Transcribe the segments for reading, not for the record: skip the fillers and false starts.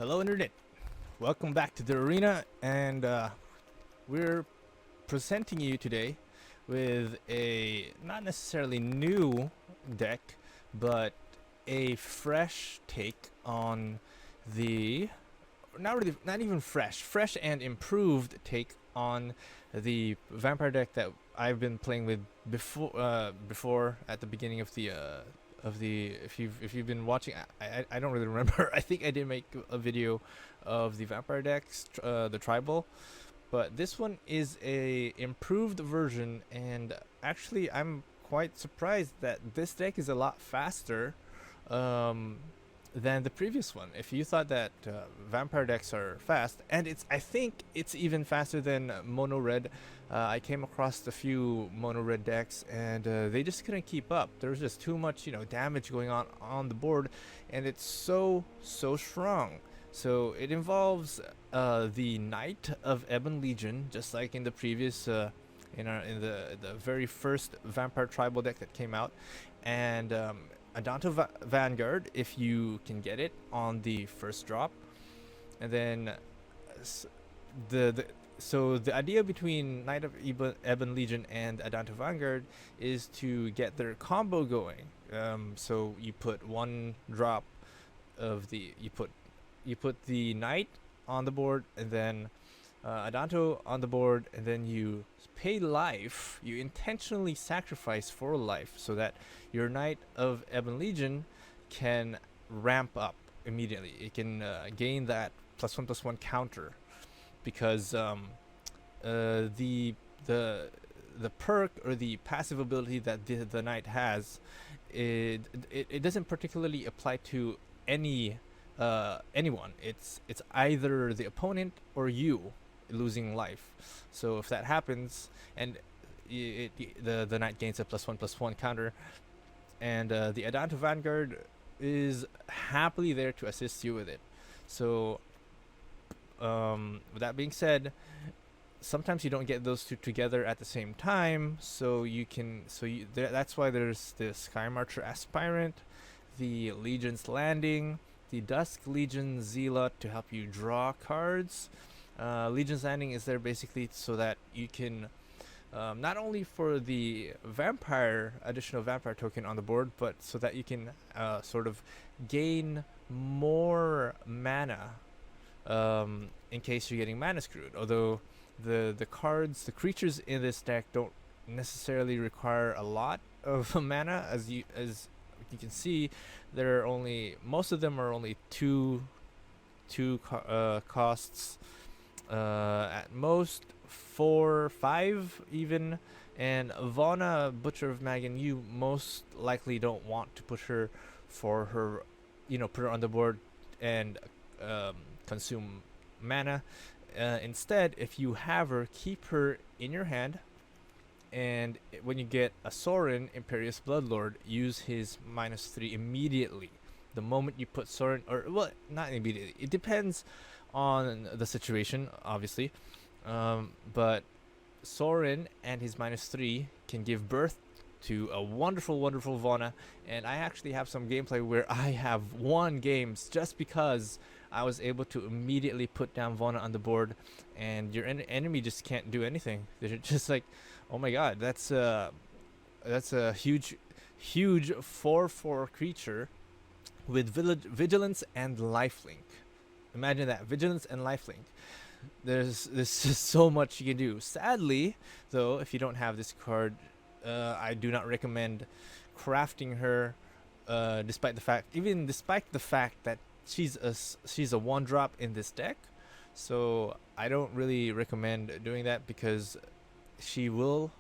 Hello, Internet. Welcome back to the arena, and we're presenting you today with a not necessarily new deck, but a fresh take on the not even fresh and improved take on the vampire deck that I've been playing with before at the beginning of the if you've been watching. I don't really remember. I think I did make a video of the vampire decks, the tribal, but this one is a improved version, and actually I'm quite surprised that this deck is a lot faster um, than the previous one. If you thought that vampire decks are fast, and I think it's even faster than mono red. I came across a few mono red decks, and they just couldn't keep up. There was just too much, damage going on the board, and it's so strong. So it involves the Knight of Ebon Legion, just like in the previous, in the very first Vampire Tribal deck that came out, and Adanto Vanguard if you can get it on the first drop, and then the so the idea between Knight of Ebon Legion and Adanto Vanguard is to get their combo going. So you put one drop of you put the Knight on the board, and then Adanto on the board, and then you pay life. You intentionally sacrifice for life so that your Knight of Ebon Legion can ramp up immediately. It can gain that +1/+1 counter, because the perk or the passive ability that the Knight has, it doesn't particularly apply to anyone. It's either the opponent or you losing life. So if that happens, and the Knight gains a +1/+1 counter, and the Adanto Vanguard is happily there to assist you with it. So with that being said, sometimes you don't get those two together at the same time, so that's why there's the Sky Marcher Aspirant, the Legion's Landing, the Dusk Legion Zealot to help you draw cards. Legion's Landing is there basically so that you can not only for the additional vampire token on the board, but so that you can sort of gain more mana in case you're getting mana screwed. Although the creatures in this deck don't necessarily require a lot of mana, as you can see. Most of them are only two costs, at most 4, 5 even. And Vona, Butcher of Magan, you most likely don't want to push her for her, put her on the board and consume mana. Instead, if you have her, keep her in your hand, and when you get a Sorin, Imperious Bloodlord, use his -3 immediately. The moment you put Sorin, or well, not immediately. It depends on the situation, obviously. But Sorin and his -3 can give birth to a wonderful Vona, and I actually have some gameplay where I have won games just because I was able to immediately put down Vona on the board, and your enemy just can't do anything. They're just like, oh my god, that's a huge 4/4 creature with vigilance and lifelink. Imagine that, vigilance and lifelink. There's just so much you can do. Sadly, though, if you don't have this card, I do not recommend crafting her. Despite the fact that she's a 1-drop in this deck, so I don't really recommend doing that, because she will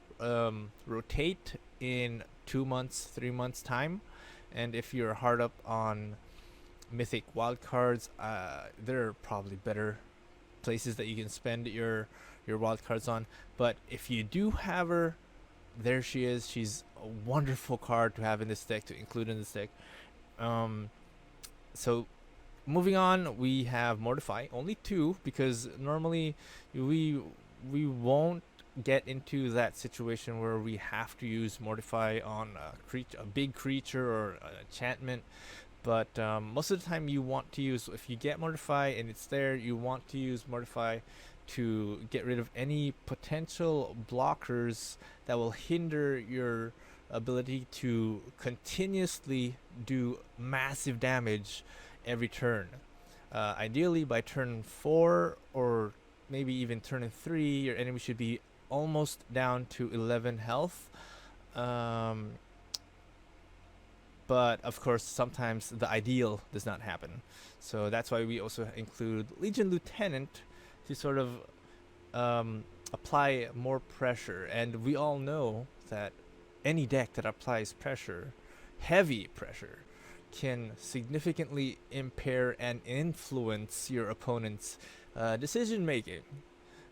rotate in 2 months, 3 months time. And if you're hard up on mythic wildcards, there are probably better places that you can spend your wildcards on. But if you do have her, there she is. She's a wonderful card to have in this deck, to include in this deck. So moving on, we have Mortify. Only 2, because normally we won't get into that situation where we have to use Mortify on a big creature or an enchantment. But most of the time you want to use, if you get Mortify and it's there, you want to use Mortify to get rid of any potential blockers that will hinder your ability to continuously do massive damage every turn. Ideally by turn 4 or maybe even turn 3, your enemy should be almost down to 11 health. But of course sometimes the ideal does not happen, so that's why we also include Legion Lieutenant to sort of apply more pressure. And we all know that any deck that applies pressure, heavy pressure, can significantly impair and influence your opponent's decision making.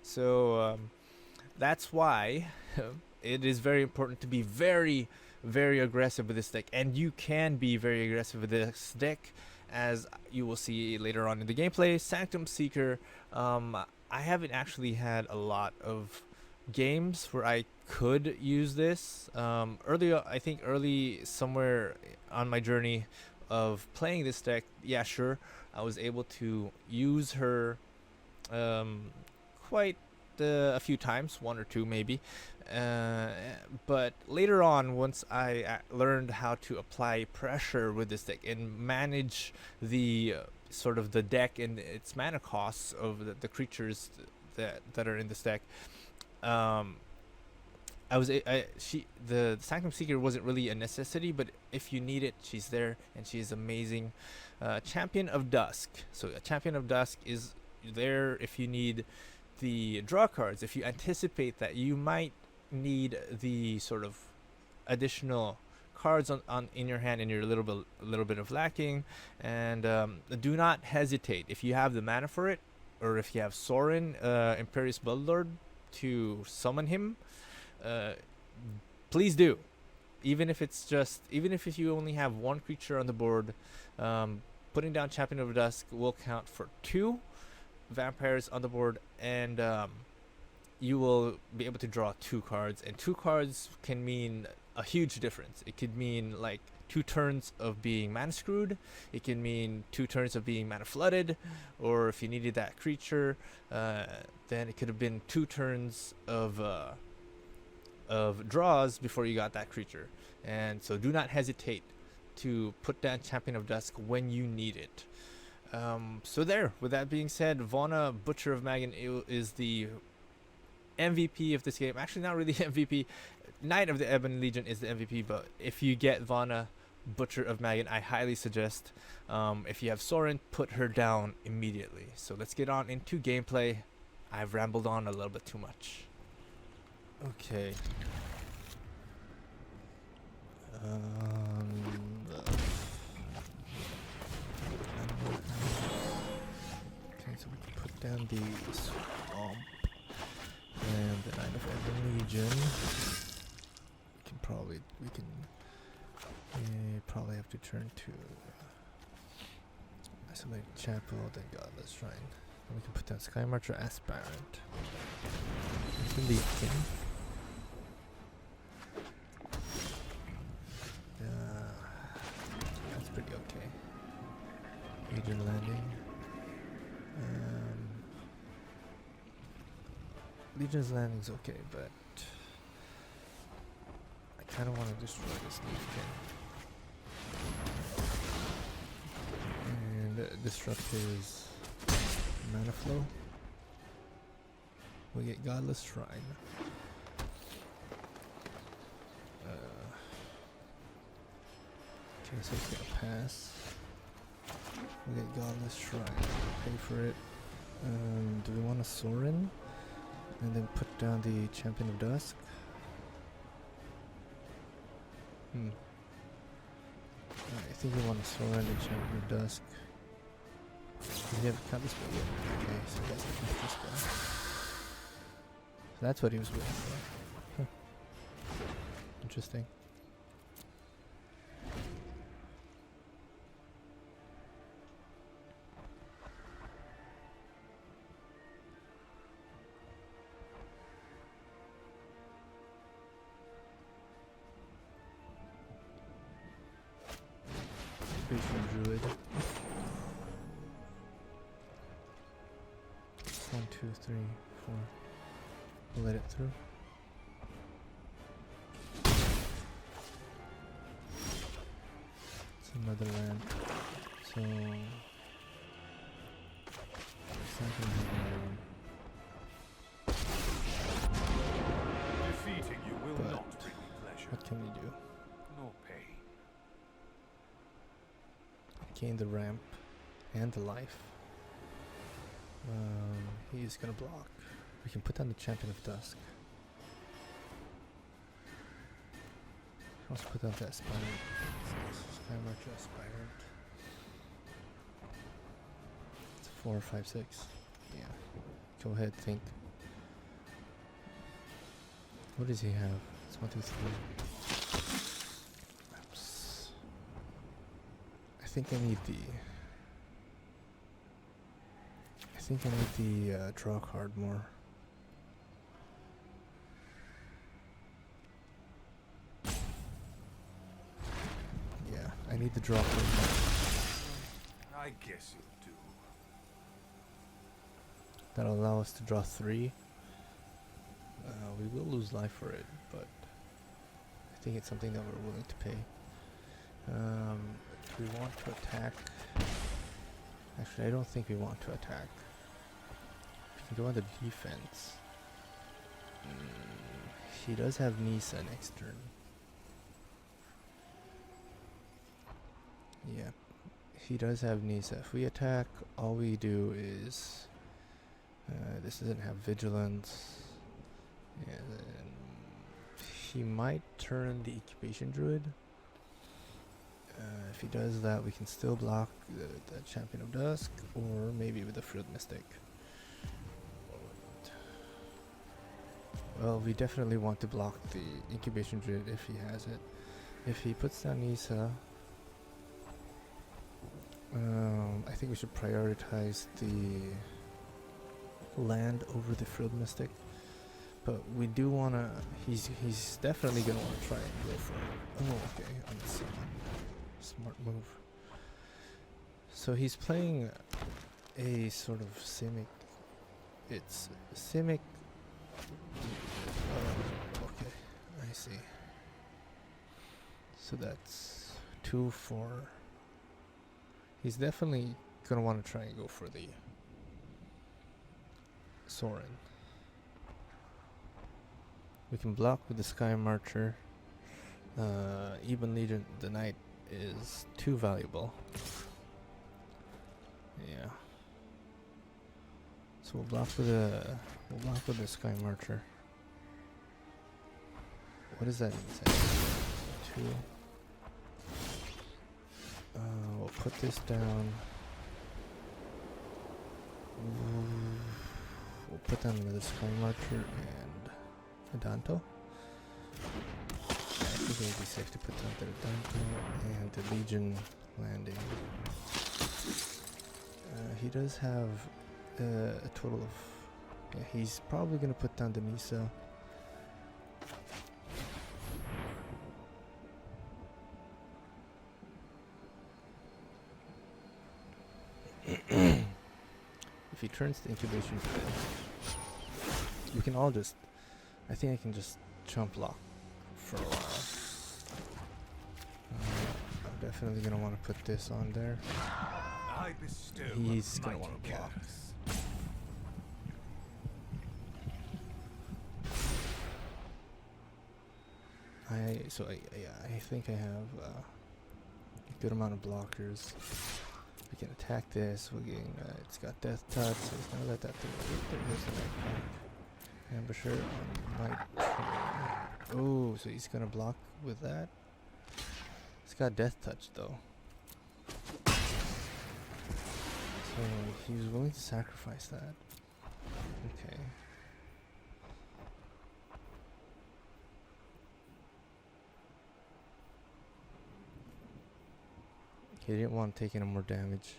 So that's why it is very important to be very aggressive with this deck, and you can be very aggressive with this deck, as you will see later on in the gameplay. Sanctum Seeker, I haven't actually had a lot of games where I could use this. Early somewhere on my journey of playing this deck, yeah, sure, I was able to use her quite a few times, 1 or 2 maybe. But later on, once I learned how to apply pressure with this deck and manage the sort of the deck and its mana costs of the creatures that are in this deck, the Sanctum Seeker wasn't really a necessity, but if you need it, she's there and she's amazing. Champion of Dusk. So a Champion of Dusk is there if you need the draw cards, if you anticipate that you might need the sort of additional cards on in your hand and you're a little bit of lacking. And do not hesitate if you have the mana for it, or if you have Sorin, Imperious Bloodlord, to summon him. Please do, even if you only have 1 creature on the board. Putting down Champion of Dusk will count for 2 vampires on the board, and you will be able to draw 2 cards, and 2 cards can mean a huge difference. It could mean like 2 turns of being mana screwed, it can mean 2 turns of being mana flooded, or if you needed that creature, then it could have been 2 turns of draws before you got that creature. And so do not hesitate to put down Champion of Dusk when you need it. So there, with that being said, Vona, Butcher of Magan, is the MVP of this game. Actually, not really MVP. Knight of the Ebon Legion is the MVP, but if you get Vona, Butcher of Magan, I highly suggest. If you have Sorin, put her down immediately. So let's get on into gameplay. I've rambled on a little bit too much. Okay. Okay, so we can put down the Swamp and the Knight of Ebon Legion. We probably have to turn to Isolated Chapel, then Godless Shrine. And we can put down Sky Marcher, Aspirant. Legion. That's pretty okay. Legion Landing. Legion's Landing's okay, but I kind of want to destroy this Leaf King and disrupt his mana flow. We get Godless Shrine. Okay, so it's gonna pass. We get Godless Shrine. Pay for it. Do we want a Sorin? And then put down the Champion of Dusk? I think we want to Sorin the Champion of Dusk. We haven't cut this one yet. Okay, so that's this guy. So that's what he was with. Huh. Interesting. Incubation Druid. 1, 2, 3, 4. We'll let it through. It's another land. So it's not gonna have another one. Defeating you will But not bring me pleasure, what can we do? nor pain. Gain the ramp and the life. He's gonna block. We can put down the Champion of Dusk. Let's put down that Aspirant. Sky Marcher Aspirant. It's 4, 5, 6. Yeah. Go ahead, think. What does he have? It's 1, 2, 3. Oops. I think I need the. Draw card more. Yeah, I need the draw card more. I guess you'll do. That'll allow us to draw 3. We will lose life for it, but I think it's something that we're willing to pay. Do we want to attack? Actually, I don't think we want to attack. We can go on the defense. He does have Nisa next turn. Yeah, he does have Nisa. If we attack, all we do is this doesn't have vigilance. And he might turn the Incubation Druid. If he does that, we can still block the Champion of Dusk, or maybe with the Frilled Mystic. Well, we definitely want to block the Incubation Druid if he has it. If he puts down Nisa, I think we should prioritize the land over the Frilled Mystic. But we do wanna. He's definitely gonna wanna try and go for it. Oh, okay. Smart move. So he's playing a sort of Simic. It's Simic. Okay, I see. So that's 2, 4. He's definitely gonna want to try and go for the Sorin. We can block with the Sky Marcher. Even Legion, the Knight is too valuable. Yeah. So we'll block with the Sky Marcher. What does that even say? 2. We'll put this down. We'll put down another Sky Marcher and a Danto. I think it would be safe to put down the Danto and the Legion landing. He does have a total of. Yeah, he's probably gonna put down the Nisa. If he turns the Incubation Druid, we can all just. I think I can just chump block for a while. I'm definitely gonna want to put this on there. I bestow He's gonna a want to mighty block. curse. I think I have a good amount of blockers. We can attack this. We're getting it's got Death Touch, so it's gonna let that thing go. There's the Night Pack. Ambusher on Night. Oh, so he's gonna block with that. It's got Death Touch though. So he was willing to sacrifice that. Okay. He didn't want to take any more damage.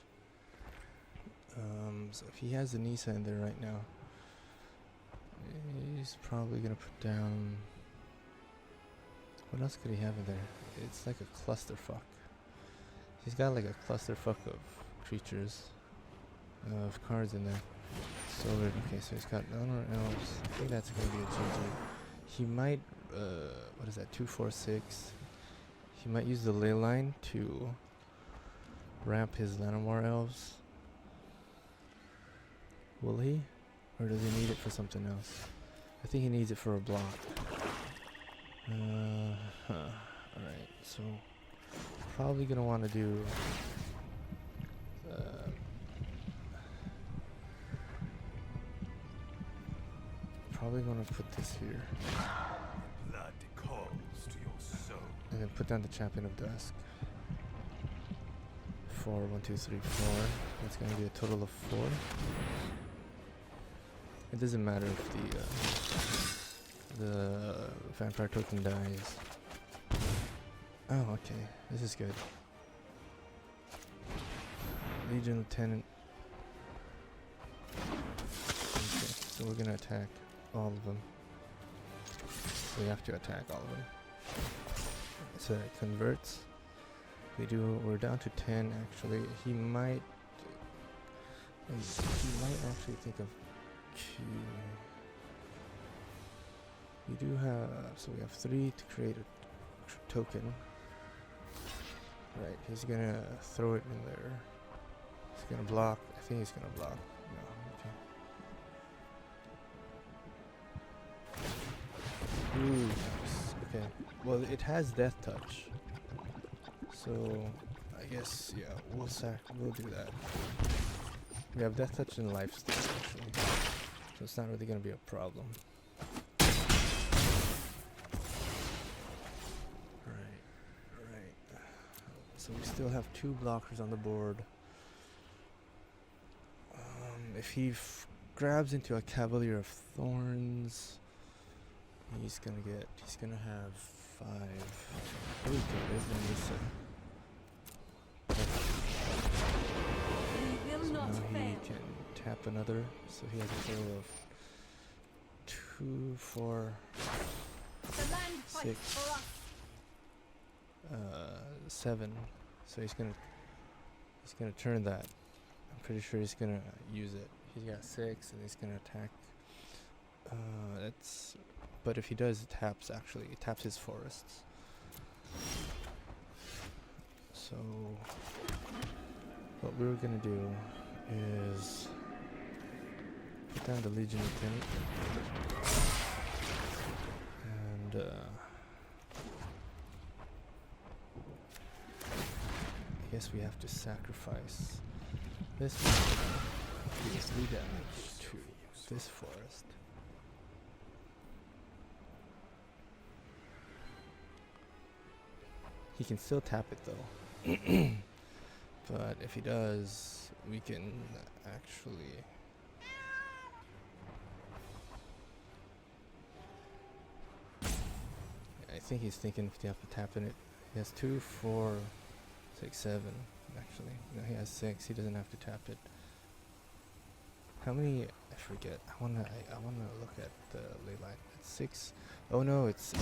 So if he has the Nisa in there right now, he's probably gonna put down. What else could he have in there? It's like a clusterfuck. He's got like a clusterfuck of creatures, of cards in there. So weird. Okay, so he's got Eleanor Elves. I think that's gonna be a GG. He might, what is that? 2, 4, 6. He might use the ley line to ramp his Lanamore Elves. Will he? Or does he need it for something else? I think he needs it for a block. Alright, so probably gonna want to do probably gonna put this here Blood calls to your soul. and then put down the Champion of Dusk. 4, 1, 2, 3, 4. That's gonna be a total of 4. It doesn't matter if the vampire token dies. Oh, okay. This is good. Legion Lieutenant. Okay, so we're gonna attack all of them. We have to attack all of them. So it converts. We're down to 10 actually. He might actually think of Q. We do have, so we have 3 to create a token. Right, he's gonna throw it in there. He's gonna block. I think he's gonna block. No, okay. Ooh, nice. Okay. Well, it has Death Touch. So, I guess, yeah, we'll do that. We have Death Touch and Lifesteal, actually. So it's not really gonna be a problem. Right. So we still have 2 blockers on the board. If he grabs into a Cavalier of Thorns, he's gonna have 5. Ooh, there's Nisa. So now he can tap another, so he has a total of 2, 4, 6, 7. So he's gonna turn that. I'm pretty sure he's gonna use it. He's got 6 and he's gonna attack. But if he does, it taps his forests. So what we're gonna do is put down the Legion Lieutenant and I guess we have to sacrifice this one. Deals 3 damage to this forest. He can still tap it though. But if he does, we can actually I think he's thinking if you have to tap in it. He has 2, 4, 6, 7 actually. No, he has 6, he doesn't have to tap it. How many? I forget. I wanna look at the ley line. It's 6. Oh no, it's 8.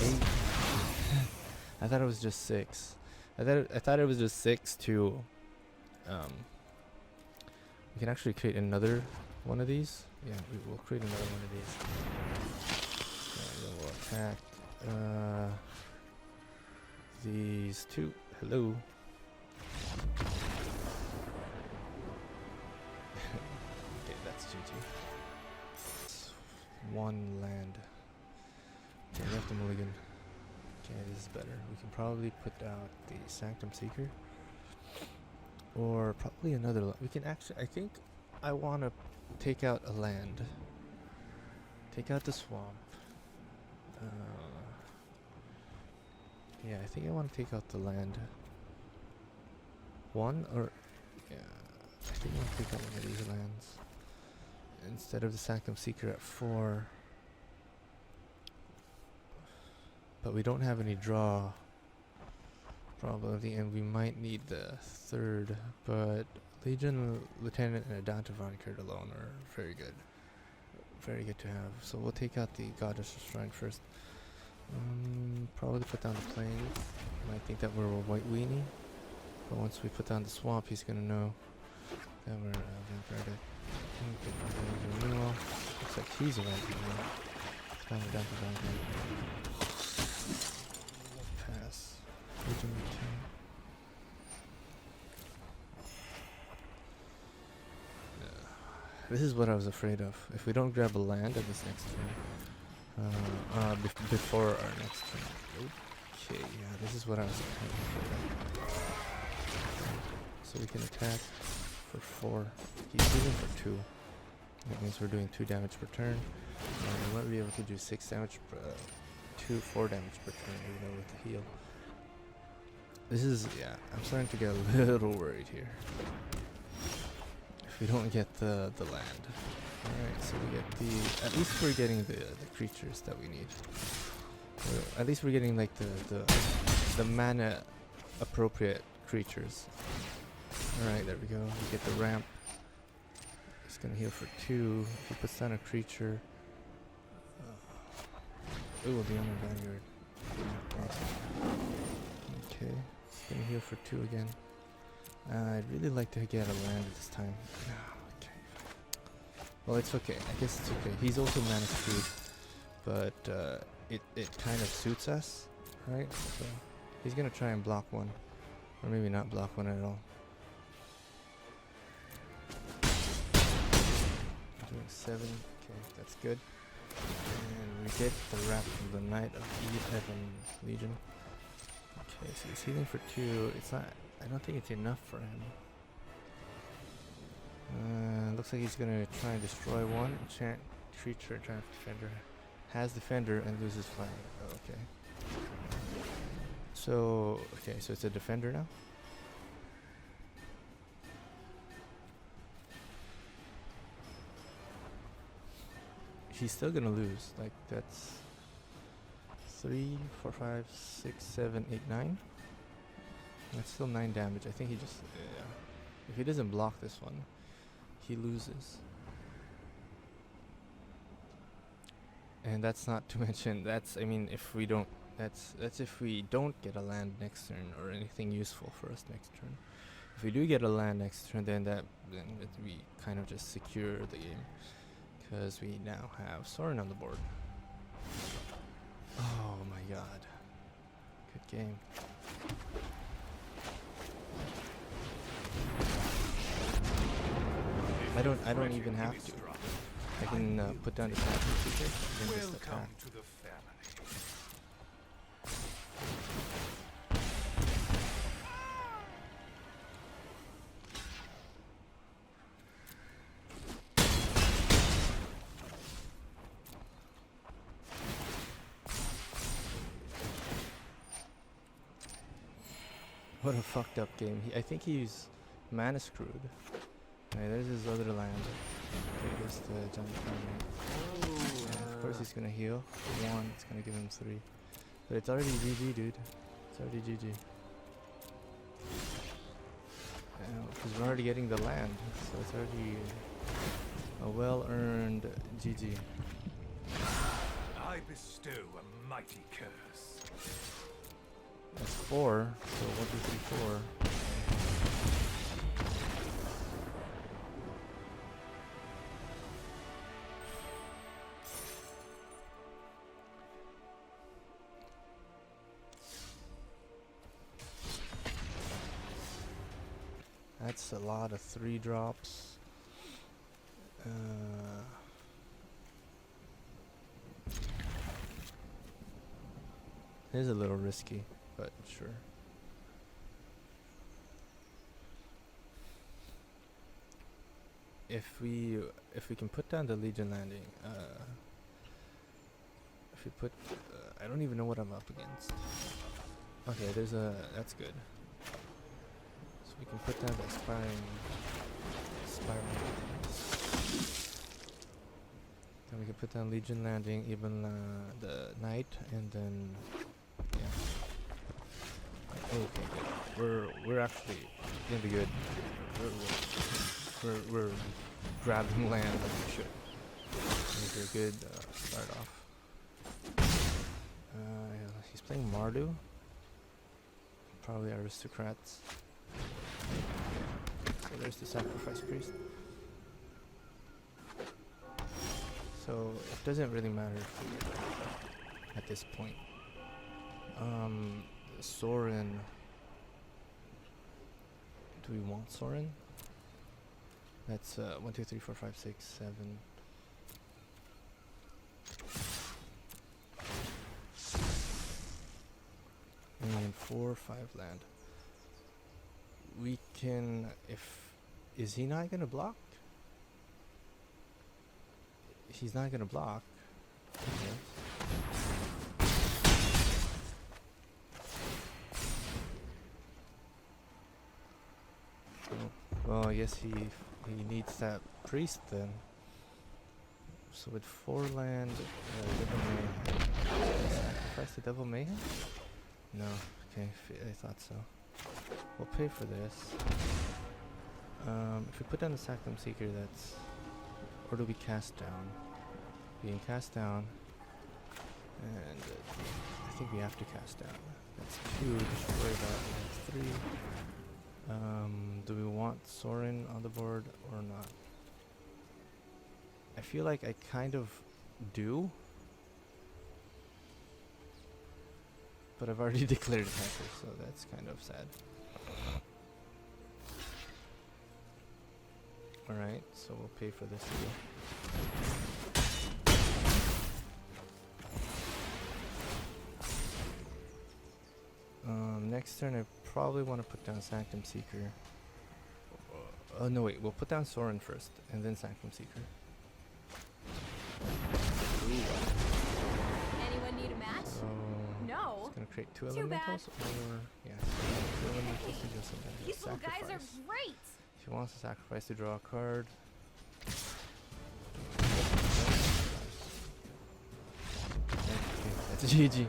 I thought it was just 6. I thought it was just 6 to we can actually create another one of these. Yeah, we will create another one of these. And then we'll attack these 2. Hello. Okay, that's GG. 1 land. Okay, left a mulligan. Okay, this is better. We can probably put out the Sanctum Seeker. Or probably another we can actually, I think I want to take out a land. Take out the swamp. Yeah, I think I want to take out the land. 1 or... Yeah, I think I want to take out one of these lands. Instead of the Sanctum Seeker at 4. But we don't have any draw probably, and we might need the 3rd, but Legion Lieutenant and a Dantavan card alone are very good. Very good to have. So we'll take out the Goddess Shrine first. Probably put down the plane. Might think that we're a white weenie. But once we put down the swamp, he's gonna know that we're Vampire deck. Renewal. Looks like he's a Vampire renewal. Down to Vampire. Pass. Legion return. This is what I was afraid of. If we don't grab a land at this next turn, before our next turn. Okay, yeah, this is what I was kind of afraid of. So we can attack for 4. He's healing for 2. That means we're doing 2 damage per turn. We won't be able to do 6 damage, 4 damage per turn, even though with the heal. This is, yeah, I'm starting to get a little worried here. If we don't get the land. Alright, so we get the, at least we're getting the creatures that we need. At least we're getting like the mana appropriate creatures. Alright, there we go. We get the ramp. It's gonna heal for 2. If he puts down a creature, it will be on the vanguard. Okay, it's gonna heal for 2 again. I'd really like to get a land at this time. Okay. Well, it's okay. I guess it's okay. He's also mana screwed, but it kind of suits us, right? So he's gonna try and block one, or maybe not block one at all. Doing 7. Okay, that's good. And we get the wrap from the Knight of Heaven Legion. Okay, so he's healing for 2. It's not. I don't think it's enough for him. Looks like he's gonna try and destroy one enchant creature. Enchant defender has defender and loses flying. Oh, okay. So so it's a defender now. He's still gonna lose. Like that's 3, 4, 5, 6, 7, 8, 9. That's still 9 damage. I think he just if he doesn't block this one, he loses. And that's not to mention that's if we don't that's if we don't get a land next turn or anything useful for us next turn. If we do get a land next turn, then we kind of just secure the game because we now have Sorin on the board. Oh my god. Good game. I don't even have to. I can put down the captain feature and just attack. To the family. What a fucked up game. I think he's mana screwed. Okay, there's his other land. Okay, here's the giant family. Yeah, of course he's gonna heal. 1, it's gonna give him 3. But it's already GG, dude. It's already GG. Because we're already getting the land, so it's already a well-earned GG. I bestow a mighty curse. That's 4, so 1, 2, 3, 4. That's a lot of 3 drops. It is a little risky, but sure. If we can put down the Legion landing, if we put, I don't even know what I'm up against. Okay, that's good. So we can put down the spiral. Then we can put down Legion landing, even the Knight, and then yeah. Okay, good. We're actually gonna be good. We're grabbing land like we should. These are good start off. He's playing Mardu. Probably aristocrats. So there's the sacrifice priest. So it doesn't really matter at this point. Sorin. Do we want Sorin? That's 1, 2, 3, 4, 5, 6, 7. And 4, 5 land. We can, is he not gonna block? He's not gonna block. Yes. Well, I guess he needs that priest then. So with 4 land, Devil Mayhem. Sacrifice the Devil Mayhem? No. Okay, I thought so. We'll pay for this. If we put down the Sanctum Seeker, that's... Or do we cast down? Being cast down. And I think we have to cast down. That's 2, destroy that, that's 3. Do we want Sorin on the board or not? I feel like I kind of do. But I've already declared attacker, so that's kind of sad. Alright, so we'll pay for this deal. Next turn I probably want to put down Sanctum Seeker. Oh no wait, we'll put down Sorin first, and then Sanctum Seeker. Anyone need a match? So No. it's gonna create 2 Too elementals, or yeah, 2 elementals to do some damage. These little guys are Sacrifice. great. She wants to sacrifice to draw a card. Okay, that's a GG.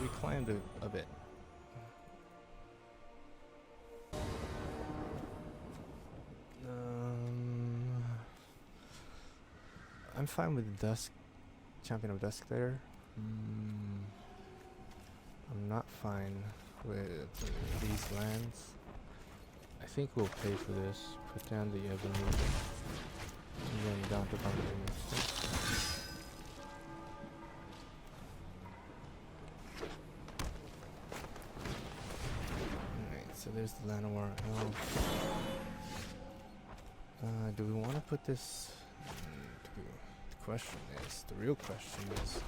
We climbed a bit. I'm fine with Dusk, Champion of Dusk there. I'm not fine with these lands. I think we'll pay for this. Put down the Avenue. And then down to Vampin. Alright, so there's the Llanowar Elf. Do we want to put this... The question is, the real question is, do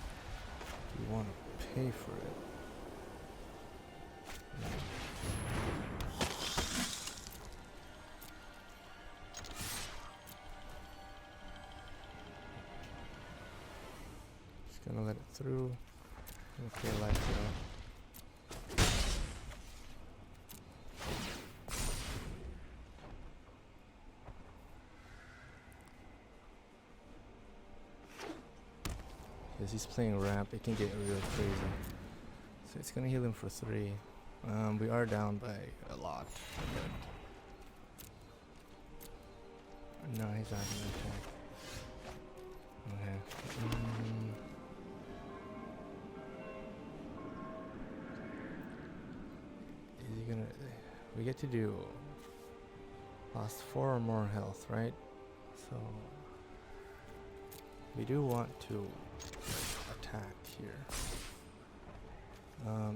we want to pay for it? Just gonna let it through. Okay, light it up. As he's playing ramp, it can get real crazy. So it's gonna heal him for 3. We are down by a lot. No, he's not gonna attack. Okay. Is he gonna... We get to do... Lost 4 or more health, right? So... We do want to attack here.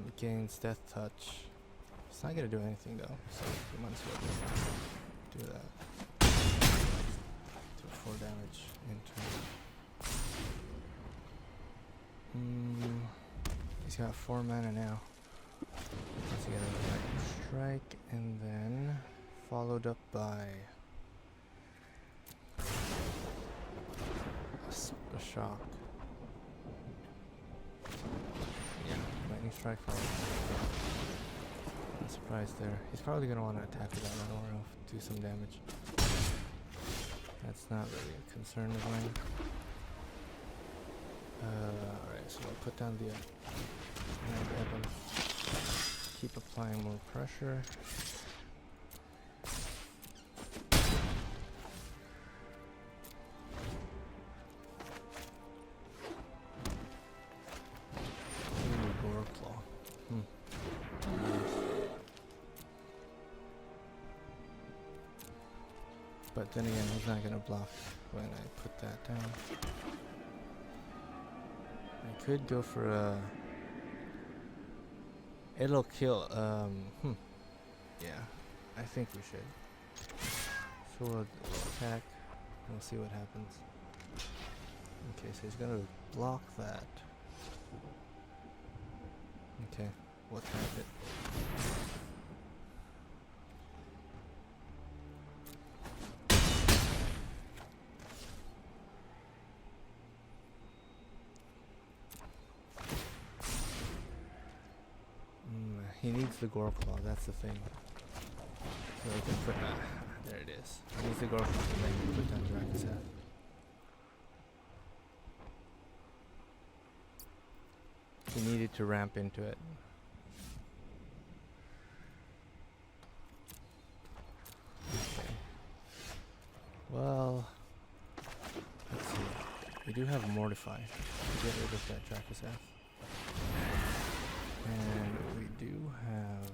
It gains Death Touch. It's not gonna do anything though, so we might as well just do that. Do 4 damage in turn. He's got 4 mana now. Let's get a strike, and then followed up by a shock. Yeah, lightning strike followed. I'm surprised there. He's probably gonna want to attack with that Llanowar Elf, do some damage. That's not really a concern of mine. Alright, so I'll put down the Ebon. Keep applying more pressure. Ooh, Gore Claw. But then again, he's not gonna block when I put that down. I could go for a... It'll kill, yeah, I think we should. So we'll attack, we'll see what happens. Okay, so he's gonna block that. Okay, we'll tap it. He needs the gore claw, that's the thing. So we can put there it is. He needs the gore claw to then put down Dragon's Head. He needed to ramp into it. Okay. Well, let's see. We do have Mortify. Get rid of that Dragon's Head. And we do have...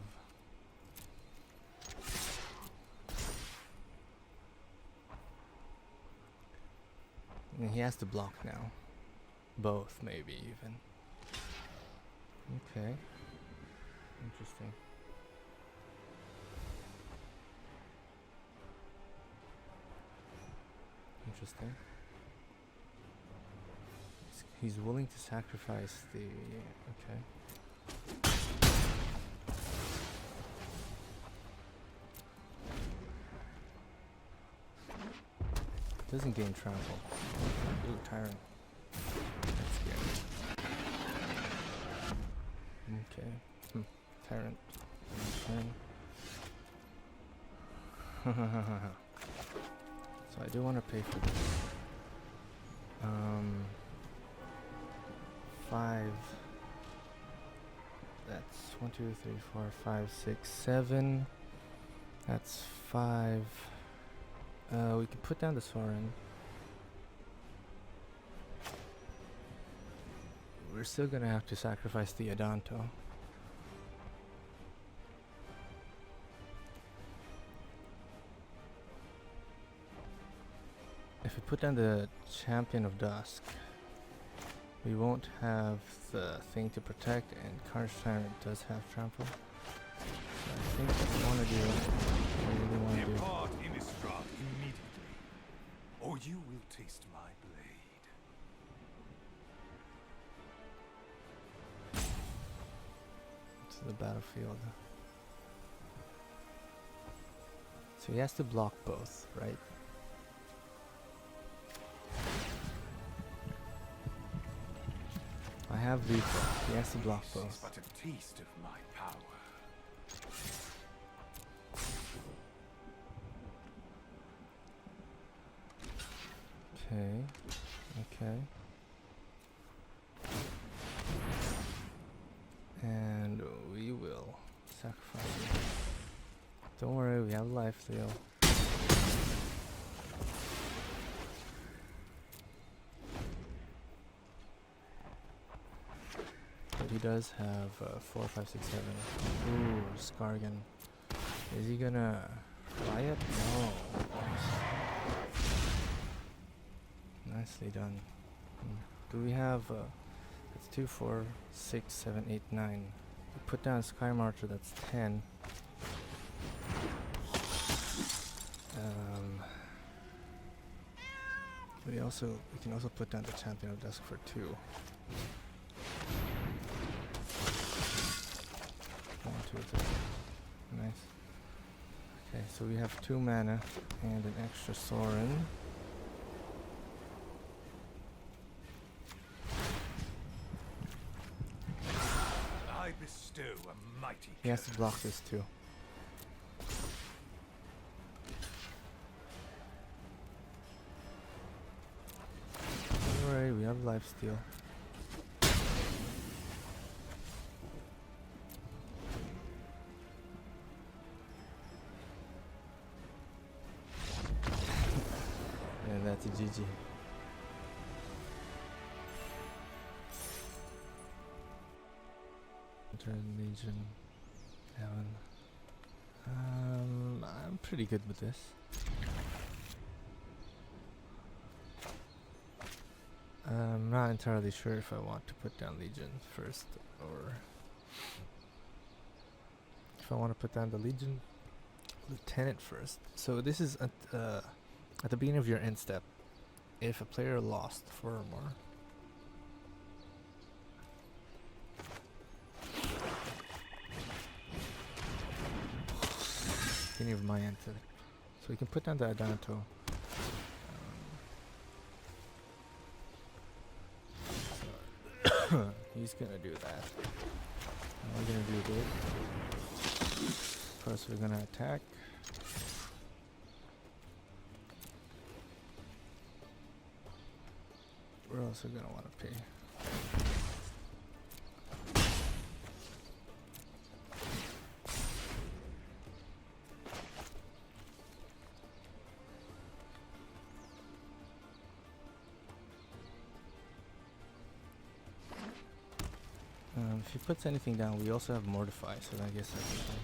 And he has to block now. Both, maybe, even. Okay. Interesting. Interesting. He's willing to sacrifice the... Okay. Doesn't gain trample. Ooh, Tyrant. That's scary. Okay. Tyrant. So I do want to pay for this. 5. That's 1, 2, 3, 4, 5, 6, 7. That's 5. We can put down the Sorin. We're still gonna have to sacrifice the Adanto. If we put down the Champion of Dusk, we won't have the thing to protect, and Carnage Tyrant does have trample. So I think what we want to do, what we really want to do. Depart Innistrad immediately, or you will taste my blade. To the battlefield. So he has to block both, right? I have Lethal. He has to block This both. is but a taste of my power. Okay. Okay. And we will sacrifice him. Don't worry, we have life steal. But he does have 4, 5, 6, 7. Ooh, Skargan. Is he gonna fly it? No. Nicely done. Do we have it's 2, 4, 6, 7, 8, 9. We put down Sky Marcher, that's 10. We can also put down the Champion of Dusk for 2. 1, 2, 3. Nice. Okay, so we have 2 mana and an extra Sorin. I bestow a mighty He has to curse. block this too. Don't worry, we have lifesteal. And that's a GG. Legion, Heaven. I'm pretty good with this. I'm not entirely sure if I want to put down Legion first or if I want to put down the Legion Lieutenant first. So this is at the beginning of your end step. If a player lost 4 or more, beginning of my end step. So we can put down the Adanto. He's gonna do that. And we're gonna do good. First, we're gonna attack. We're also gonna want to pay. If he puts anything down, we also have Mortify, so I guess that's okay.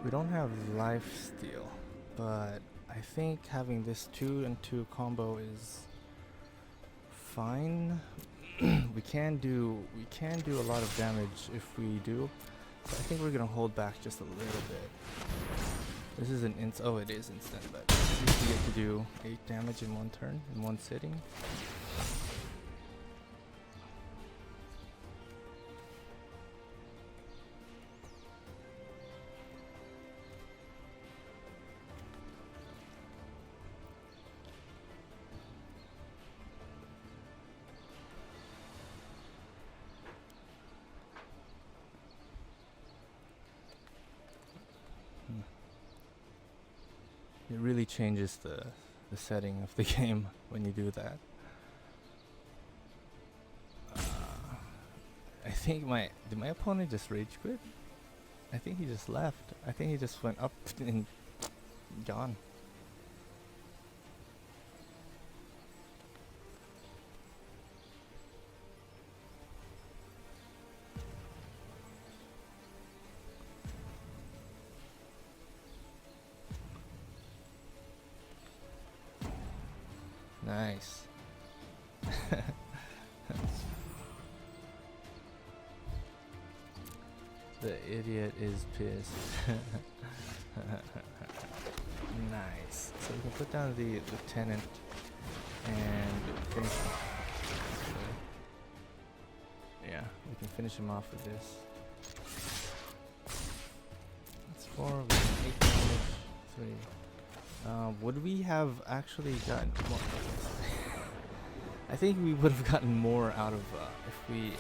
We don't have Life Steal, but I think having this 2 and 2 combo is fine. we can do a lot of damage if we do, but I think we're gonna hold back just a little bit. This is an oh, it is instant, but at least we get to do 8 damage in one turn, in one sitting. It really changes the setting of the game when you do that. I think did my opponent just rage quit? I think he just left. I think he just went up and gone. Nice. The idiot is pissed. Nice. So we can put down the lieutenant and finish him. Yeah, we can finish him off with this. That's 4, we can 8 damage, 3. Would we have actually gotten more? I think we would have gotten more out of if we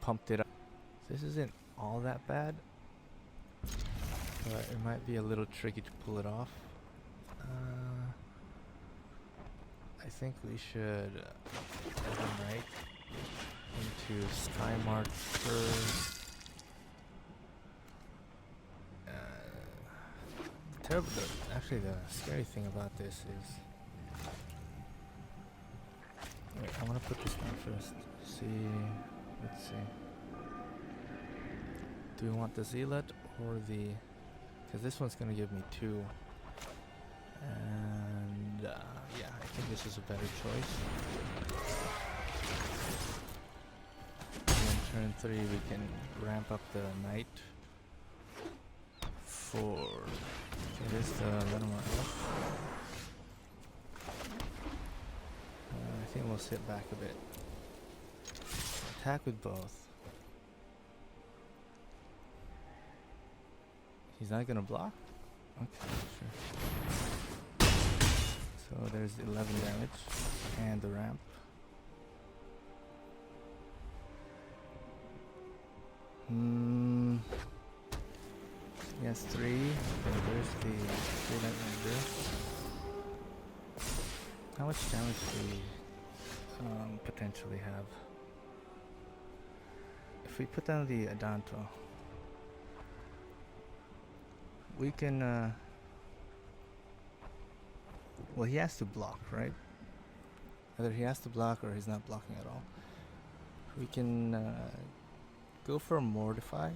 pumped it up. This isn't all that bad, but it might be a little tricky to pull it off. I think we should right into Sky Marcher. Actually, the scary thing about this is, wait, I want to put this down first. Let's see. Do we want the Zealot or the? Because this one's gonna give me 2. And yeah, I think this is a better choice. And then turn 3, we can ramp up the Knight. 4. It is the Lenamar elf. I think we'll sit back a bit. Attack with both. He's not gonna block? Okay, sure. So there's 11 damage and the ramp. Yes, 3. Okay, there's the 3 Night Ranger. How much damage do we potentially have? If we put down the Adanto, we can well, he has to block, right? Either he has to block or he's not blocking at all. We can go for Mortify,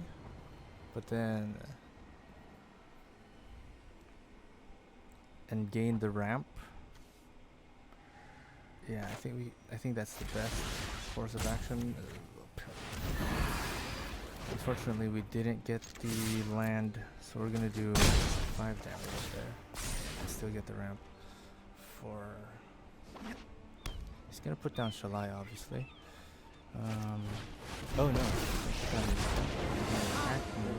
but then and gain the ramp. Yeah, I think that's the best course of action. Unfortunately, we didn't get the land, so we're gonna do 5 damage there and still get the ramp. For he's gonna put down Shalai, obviously. Oh no, he's gonna attack me.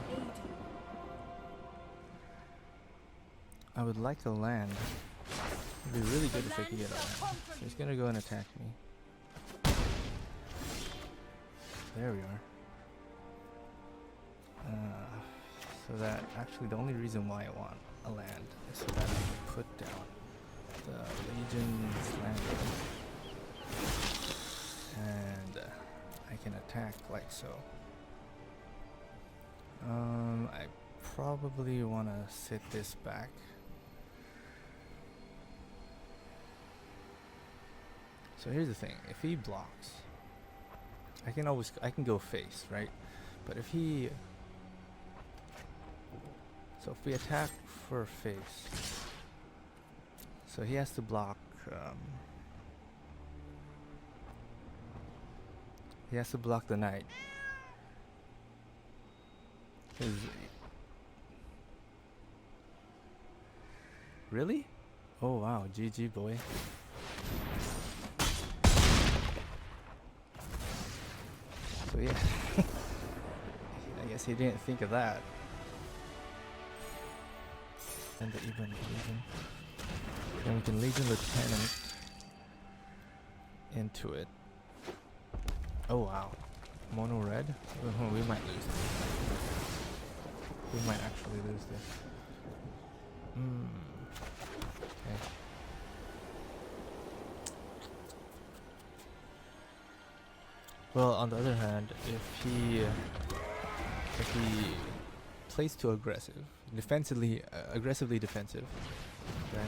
I would like to land. It'd be really good if I could get a land. So he's gonna go and attack me. There we are. So that actually the only reason why I want a land is so that I can put down the Legion's land and I can attack like so. I probably want to sit this back. So here's the thing, if he blocks, I can go face, right? But if he, so if we attack for face, so he has to block, he has to block the knight. Really? Oh wow, GG boy. So yeah, I guess he didn't think of that. And the even Legion. Then we can Legion Lieutenant into it. Oh wow, mono red? We might lose this. We might actually lose this. Okay. Well, on the other hand, if he plays too aggressive, aggressively defensive, then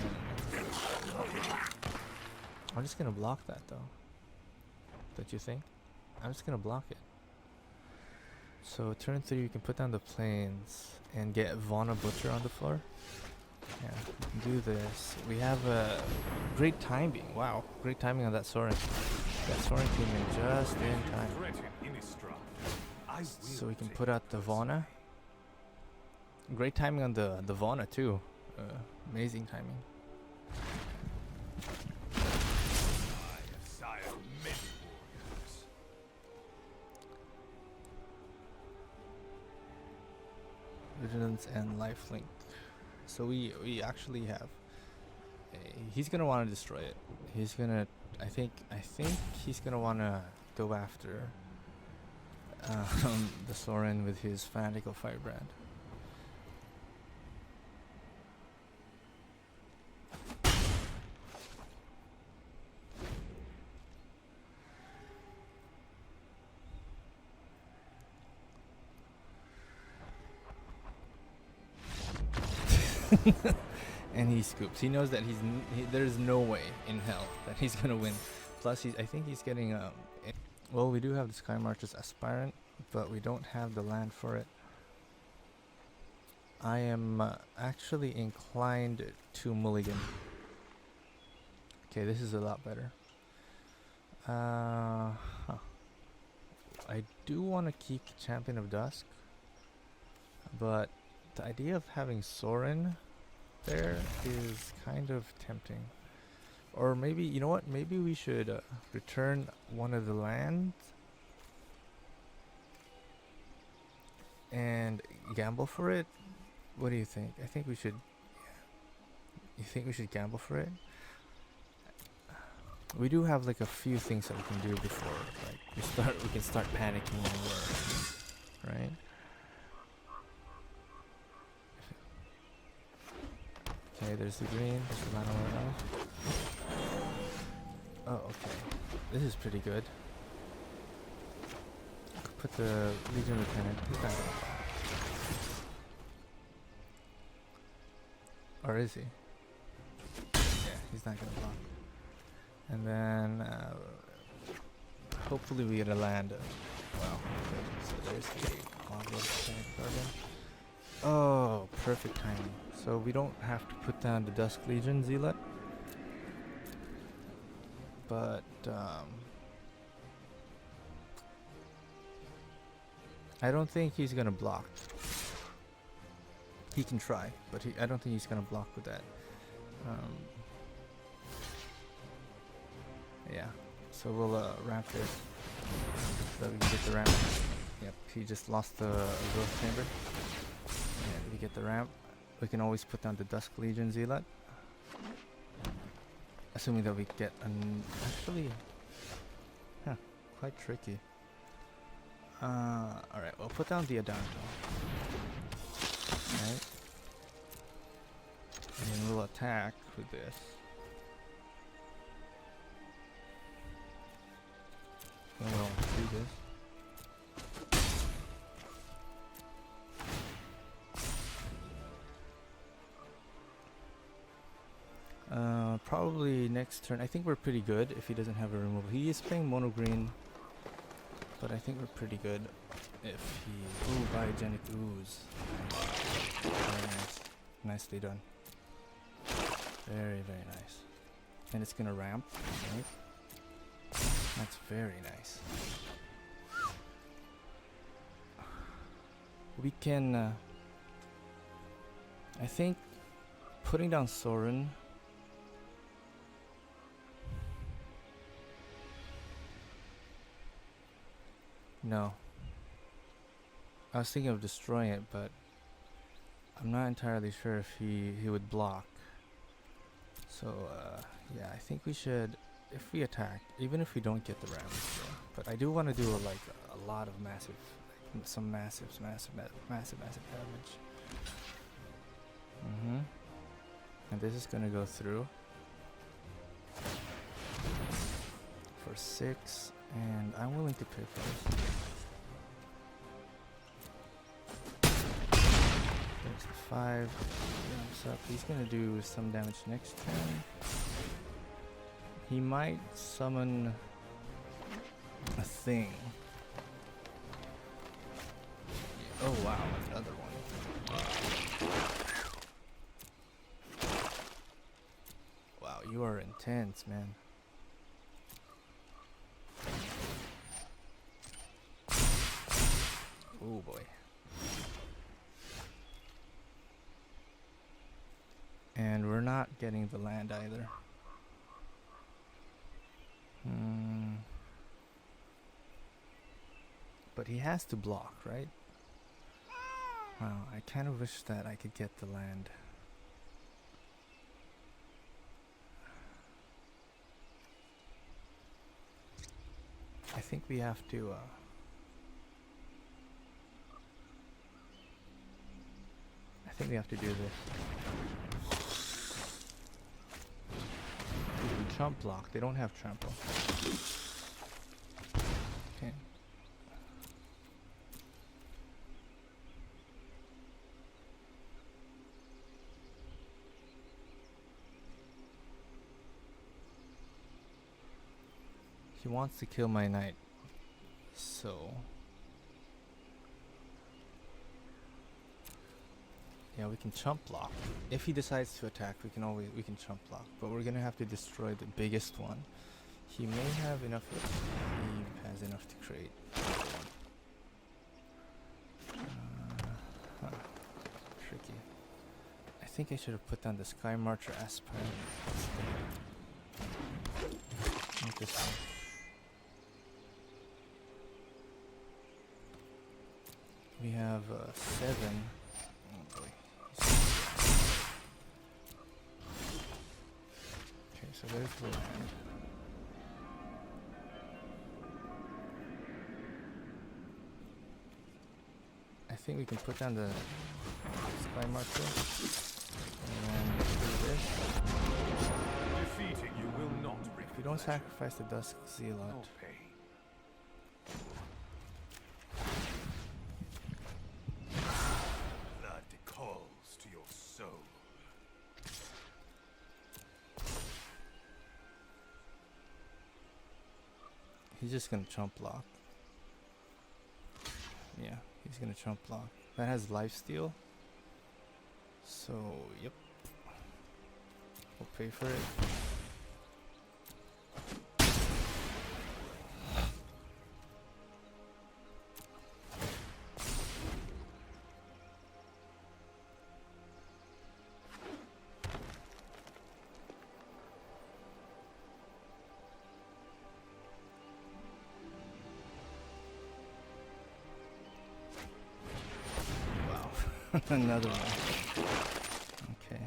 I'm just gonna block that though. Don't you think? I'm just gonna block it. So turn 3, you can put down the planes and get Vana Butcher on the floor. Yeah, we can do this. We have a great timing. Wow, great timing on that Soren. That Soren came in just in time. So we can put out the Vana. Great timing on the Vana too. Amazing timing. Vigilance and lifelink. So we actually have he's gonna want to destroy it. He's gonna I think he's gonna want to go after the Soren with his Fanatical Firebrand. And he scoops. He knows that there's no way in hell that he's gonna win. Plus, I think he's getting well, we do have the Sky Marcher's Aspirant, but we don't have the land for it. I am actually inclined to mulligan. Okay, this is a lot better. I do want to keep Champion of Dusk, but the idea of having Soren there is kind of tempting. Or maybe, you know what, maybe we should return one of the lands and gamble for it. What do you think? I think we should. You think we should gamble for it? We do have like a few things that we can do before like we can start panicking and worrying, right? Okay, there's the green, there's the mana else. Oh, okay. This is pretty good. Put the Legion Lieutenant. He's not gonna block. Or is he? Yeah, he's not gonna block. And then hopefully we get a land. Wow. So there's the Orzhov Garden. Oh, perfect timing. So we don't have to put down the Dusk Legion Zealot. But I don't think he's gonna block. He can try, but I don't think he's gonna block with that. Yeah, so we'll ramp this so that we can get the ramp. Yep, he just lost the growth chamber. And we get the ramp. We can always put down the Dusk Legion Zealot. Assuming that we get an actually, quite tricky. Alright, we'll put down the Adanto. Right. And then we'll attack with this. And we'll do this. Probably next turn. I think we're pretty good if he doesn't have a removal. He is playing mono green, but I think we're pretty good if he. Ooh, biogenic ooze. Nice. Very nice. Nicely done. Very, very nice. And it's gonna ramp, right? That's very nice. We can. I think putting down Sorin. No. I was thinking of destroying it, but I'm not entirely sure if he would block. So yeah, I think we should, if we attack, even if we don't get the ram, but I do want to do a lot of massive, some massive damage. And this is gonna go through for 6. And I'm willing to pay for this. There's the 5. Jumps up. He's gonna do some damage next turn. He might summon a thing. Oh wow, another one. Wow, you are intense, man. Oh boy. And we're not getting the land either. But he has to block, right? Wow, I kind of wish that I could get the land. I think we have to I think we have to do this. We can chump block. They don't have trample. Okay. He wants to kill my knight. So yeah, we can chump block. If he decides to attack, we can chump block. But we're gonna have to destroy the biggest one. He may have enough. He has enough to create another one. Tricky. I think I should have put down the Sky Marcher Aspirant. Not this one. We have 7. Oh boy. Okay, so there's the land. I think we can put down the Sky Marcher. And then do this. Defeating you will not bring If we don't sacrifice the Dusk Zealot. no pain. Blood calls to your soul. He's just gonna chump block. Yeah, he's gonna chump block. That has lifesteal. So, yep. We'll pay for it. Wow. Another one. Okay.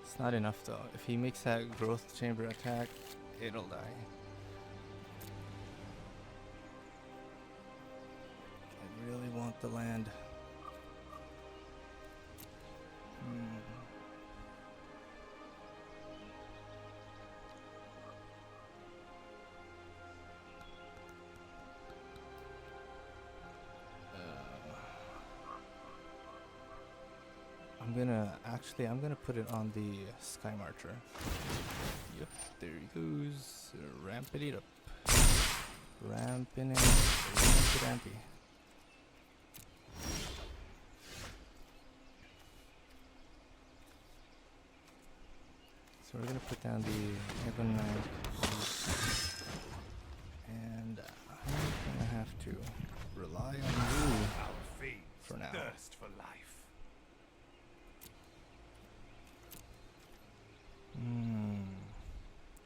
It's not enough though. If he makes that growth chamber attack, it'll die. I really want the land. I'm gonna put it on the Sky Marcher. Yep, there he goes. Ramping it up. Ramping it. Rampy. So we're gonna put down the Heaven Knight. And I'm gonna have to rely on you Our fiends for now. thirst for life.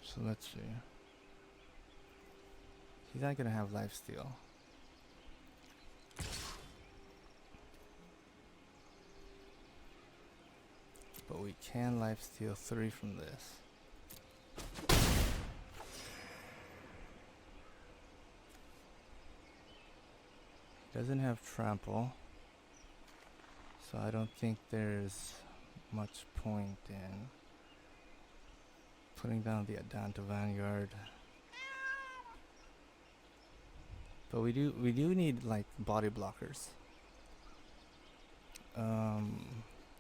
So let's see. He's not gonna have lifesteal. But we can lifesteal 3 from this. He doesn't have trample. So I don't think there's much point in putting down the Adanta Vanguard. But we do need like body blockers.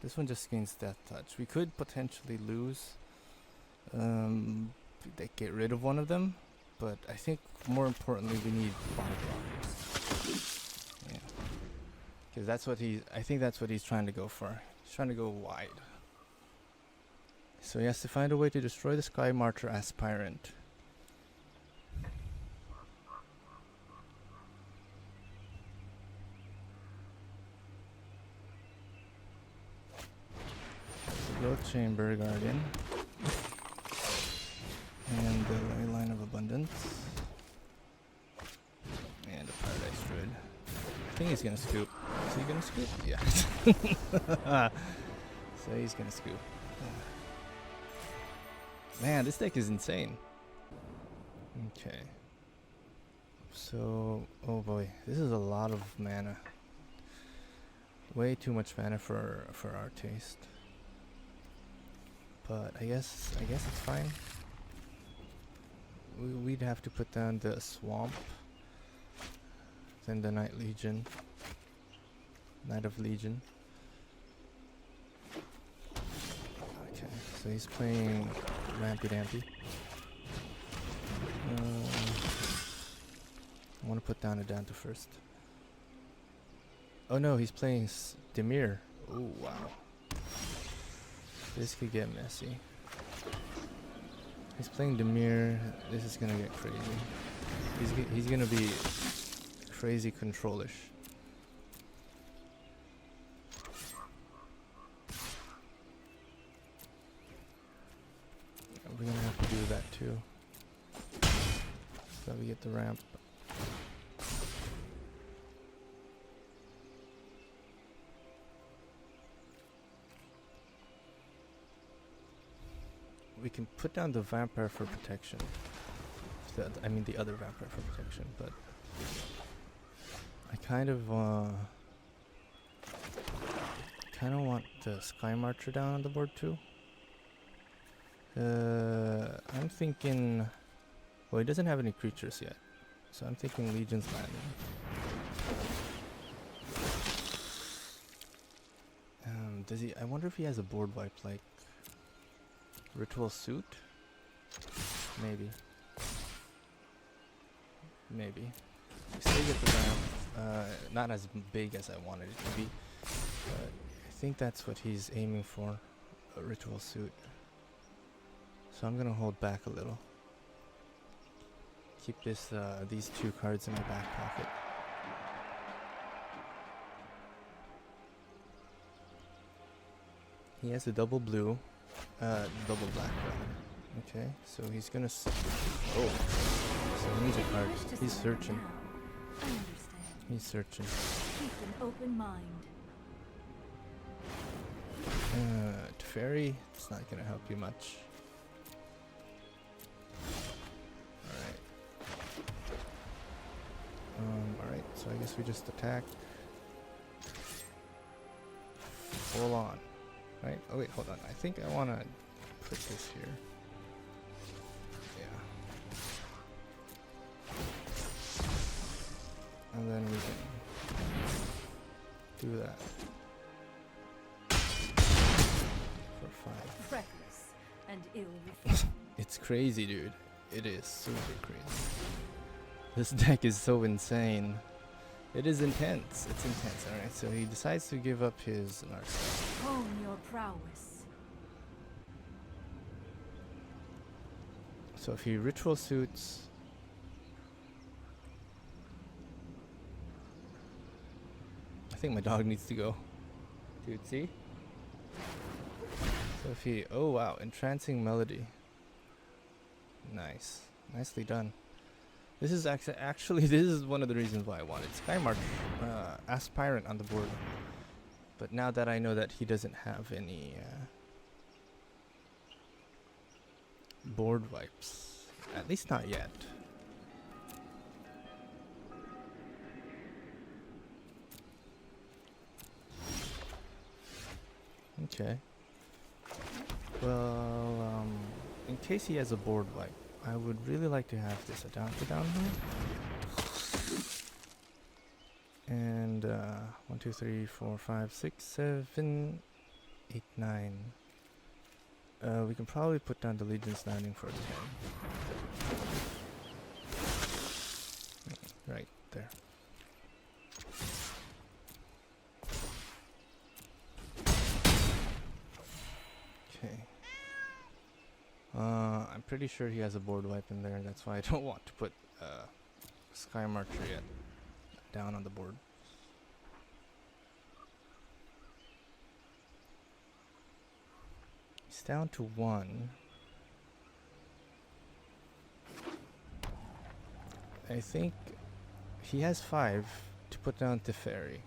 This one just gains death touch. We could potentially lose they get rid of one of them, but I think more importantly we need body blockers. Yeah. Because I think that's what he's trying to go for. He's trying to go wide. So he has to find a way to destroy the Sky Marcher Aspirant. Growth Chamber Guardian. And the Ley Line of Abundance. And a Paradise Druid. I think he's gonna scoop. Is he gonna scoop? Yeah. So he's gonna scoop. Man, this deck is insane. Okay. So, oh boy, this is a lot of mana. Way too much mana for our taste. But I guess it's fine. We'd have to put down the Swamp, then the Night Legion, Knight of Legion. Okay, so he's playing Rampy Dampy. I want to put down Adanta first. Oh no, he's playing Demir. Oh wow. This could get messy. He's playing Demir. This is gonna get crazy. He's gonna be crazy controlish. We're gonna have to do that too. So we get the ramp. We can put down the vampire for protection. I mean the other vampire for protection, but I kind of want the Sky Marcher down on the board too. I'm thinking, well, he doesn't have any creatures yet, so I'm thinking Legion's Landing. Does he? I wonder if he has a board wipe like Ritual Suit? Maybe. Maybe. I still get the Vamp. Not as big as I wanted it to be. But I think that's what he's aiming for. A Ritual Suit. So I'm gonna hold back a little. Keep these two cards in my back pocket. He has a double blue, double black rather. Okay, so he's gonna. Oh, so he needs a card. He's searching. I understand. He's searching. Keep an open mind. Teferi, it's not gonna help you much. Alright, so I guess we just attack. Full on. Right? Oh wait, hold on. I think I wanna put this here. Yeah. And then we can do that. For 5. Reckless and ill-informed. It's crazy, dude. It is super crazy. This deck is so insane. It is intense. It's intense. Alright, so he decides to give up his Narcissus. Hone your prowess. So if he Ritual Suits... I think my dog needs to go. Dude, see? So if he... Oh wow, Entrancing Melody. Nice. Nicely done. This is actually this is one of the reasons why I wanted Skymarch Aspirant on the board. But now that I know that he doesn't have any board wipes, at least not yet. Okay. Well, in case he has a board wipe, I would really like to have this a down to down here. And 1, 2, 3, 4, 5, 6, 7, 8, 9. We can probably put down the Legion's Landing for a 10. Right there. Okay. I'm pretty sure he has a board wipe in there. That's why I don't want to put Sky Marcher yet down on the board. He's down to 1. I think he has 5 to put down Teferi.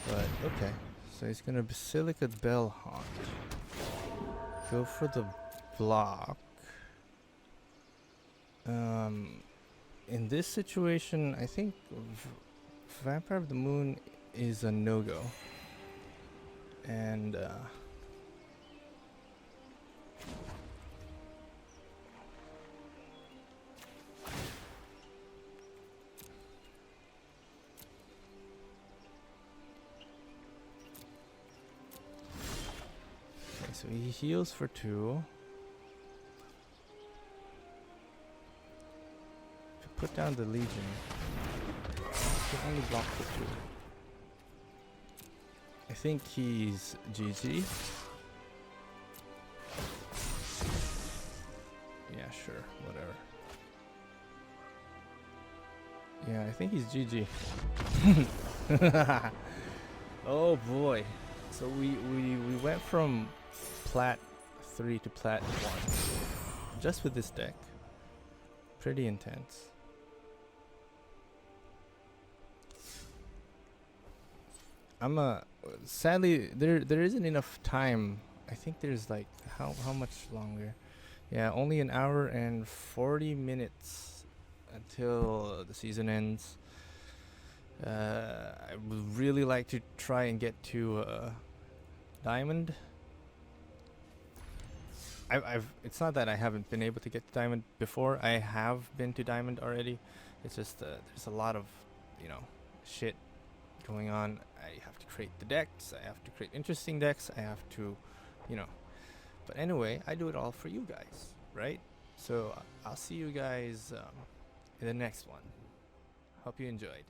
But okay, so he's gonna Basilica Bell Haunt. Go for the block. In this situation, I think Vampire of the Moon is a no-go. And okay, so he heals for 2. Put down the Legion. He can only block for 2. I think he's GG. Yeah, sure, whatever. Yeah, I think he's GG. Oh boy. So we went from Plat 3 to Plat 1. Just with this deck. Pretty intense. Sadly there isn't enough time. I think there's like how much longer? Yeah, only an hour and 40 minutes until the season ends. I would really like to try and get to Diamond. It's not that I haven't been able to get to Diamond before. I have been to Diamond already. It's just there's a lot of, shit going on. I have to create the decks. I have to create interesting decks. I have to, But anyway, I do it all for you guys, right? So I'll see you guys in the next one. Hope you enjoyed.